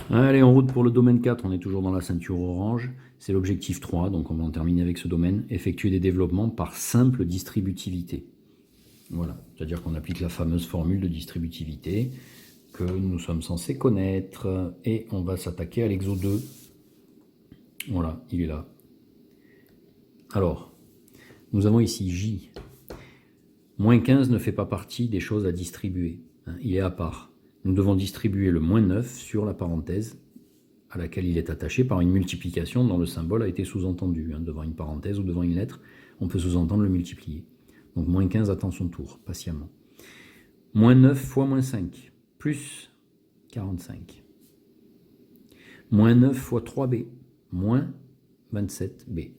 Allez, en route pour le domaine 4, on est toujours dans la ceinture orange. C'est l'objectif 3, donc on va en terminer avec ce domaine. Effectuer des développements par simple distributivité. Voilà, c'est-à-dire qu'on applique la fameuse formule de distributivité que nous sommes censés connaître. Et on va s'attaquer à l'exo 2. Voilà, il est là. Alors, nous avons ici J. Moins 15 ne fait pas partie des choses à distribuer. Il est à part. Nous devons distribuer le moins 9 sur la parenthèse à laquelle il est attaché par une multiplication dont le symbole a été sous-entendu. Devant une parenthèse ou devant une lettre, on peut sous-entendre le multiplier. Donc moins 15 attend son tour, patiemment. Moins 9 fois moins 5, plus 45. Moins 9 fois 3b, moins 27b.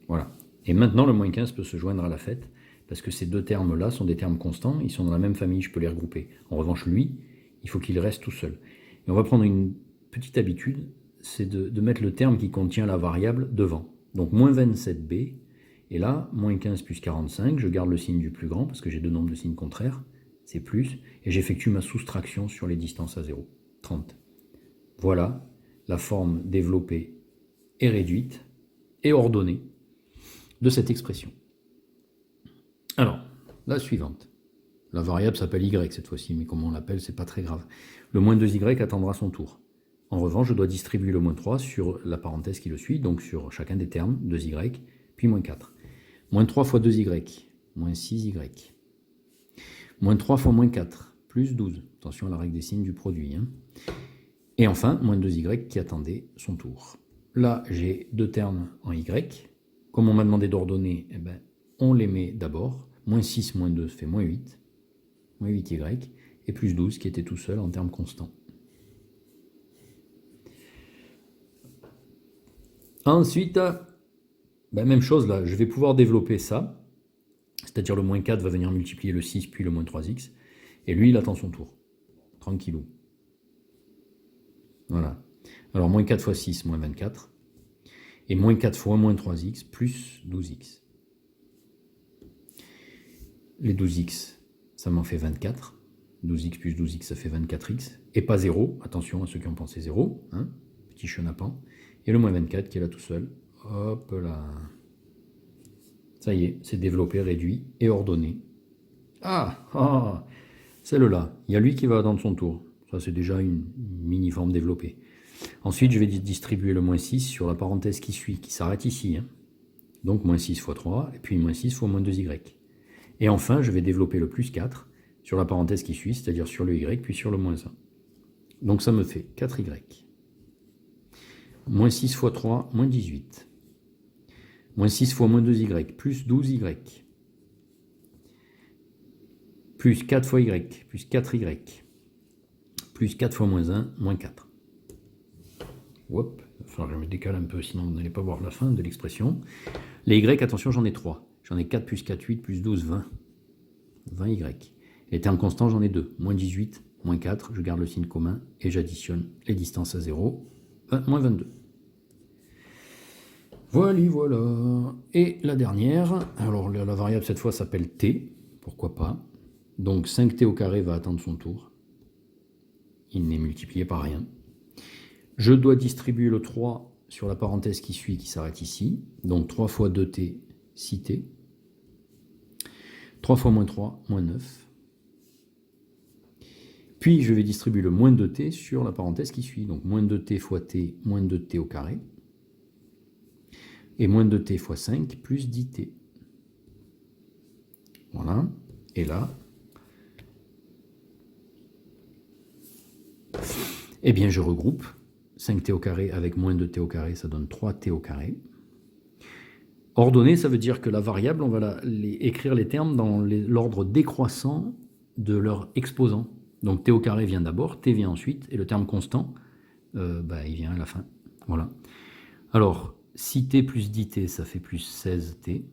Voilà. Et maintenant, le moins 15 peut se joindre à la fête, parce que ces deux termes-là sont des termes constants, ils sont dans la même famille, je peux les regrouper. En revanche, lui, il faut qu'il reste tout seul. Et on va prendre une petite habitude, c'est de mettre le terme qui contient la variable devant. Donc moins 27b, et là, moins 15 plus 45, je garde le signe du plus grand, parce que j'ai deux nombres de signes contraires, c'est plus, et j'effectue ma soustraction sur les distances à 0, 30. Voilà la forme développée et réduite et ordonnée de cette expression. Alors, la suivante. La variable s'appelle y cette fois-ci, mais comme on l'appelle, c'est pas très grave. Le moins 2y attendra son tour. En revanche, je dois distribuer le moins 3 sur la parenthèse qui le suit, donc sur chacun des termes, 2y, puis moins 4. Moins 3 fois 2y, moins 6y. Moins 3 fois moins 4, plus 12. Attention à la règle des signes du produit. Et enfin, moins 2y qui attendait son tour. Là, j'ai deux termes en y. Comme on m'a demandé d'ordonner, on les met d'abord. Moins 6, moins 2 fait moins 8. Moins 8y. Et plus 12 qui était tout seul en termes constants. Ensuite, même chose là, je vais pouvoir développer ça. C'est-à-dire le moins 4 va venir multiplier le 6 puis le moins 3x. Et lui, il attend son tour. Tranquillou. Voilà. Alors moins 4 fois 6, moins 24. Et moins 4 fois moins 3x, plus 12x. Les 12x, ça m'en fait 24. 12x plus 12x, ça fait 24x. Et pas 0. Attention à ceux qui ont pensé 0. Petit chenapan. Et le moins 24 qui est là tout seul. Hop là. Ça y est, c'est développé, réduit et ordonné. Celle-là, il y a lui qui va attendre son tour. Ça, c'est déjà une mini-forme développée. Ensuite, je vais distribuer le moins 6 sur la parenthèse qui suit, qui s'arrête ici. Donc, moins 6 fois 3, et puis moins 6 fois moins 2y. Et enfin, je vais développer le plus 4 sur la parenthèse qui suit, c'est-à-dire sur le y, puis sur le moins 1. Donc, ça me fait 4y. Moins 6 fois 3, moins 18. Moins 6 fois moins 2y, plus 12y. Plus 4 fois y, plus 4y. Plus 4 fois moins 1, moins 4. Hop, enfin, je me décale un peu, sinon vous n'allez pas voir la fin de l'expression. Les y, attention, j'en ai 3. J'en ai 4 plus 4, 8, plus 12, 20. 20y. Les termes constants, j'en ai 2. Moins 18, moins 4, je garde le signe commun et j'additionne les distances à 0. Moins 22. Voilà. Et la dernière, alors la variable cette fois s'appelle t, pourquoi pas. Donc 5t au carré va attendre son tour. Il n'est multiplié par rien. Je dois distribuer le 3 sur la parenthèse qui suit, qui s'arrête ici. Donc 3 fois 2t, 6t. 3 fois moins 3, moins 9. Puis je vais distribuer le moins 2t sur la parenthèse qui suit. Donc moins 2t fois t, moins 2t au carré. Et moins 2t fois 5, plus 10t. Voilà. Et là, eh bien je regroupe 5t au carré avec moins 2t au carré, ça donne 3t au carré. Ordonné, ça veut dire que la variable, on va écrire les termes dans l'ordre décroissant de leur exposant. Donc t au carré vient d'abord, t vient ensuite, et le terme constant, il vient à la fin. Voilà. Alors, 6t plus 10t, ça fait plus 16t.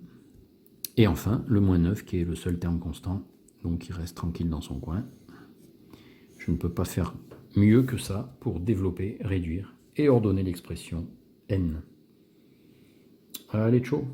Et enfin, le moins 9, qui est le seul terme constant, donc il reste tranquille dans son coin. Je ne peux pas faire mieux que ça pour développer, réduire et ordonner l'expression n. Allez, ciao.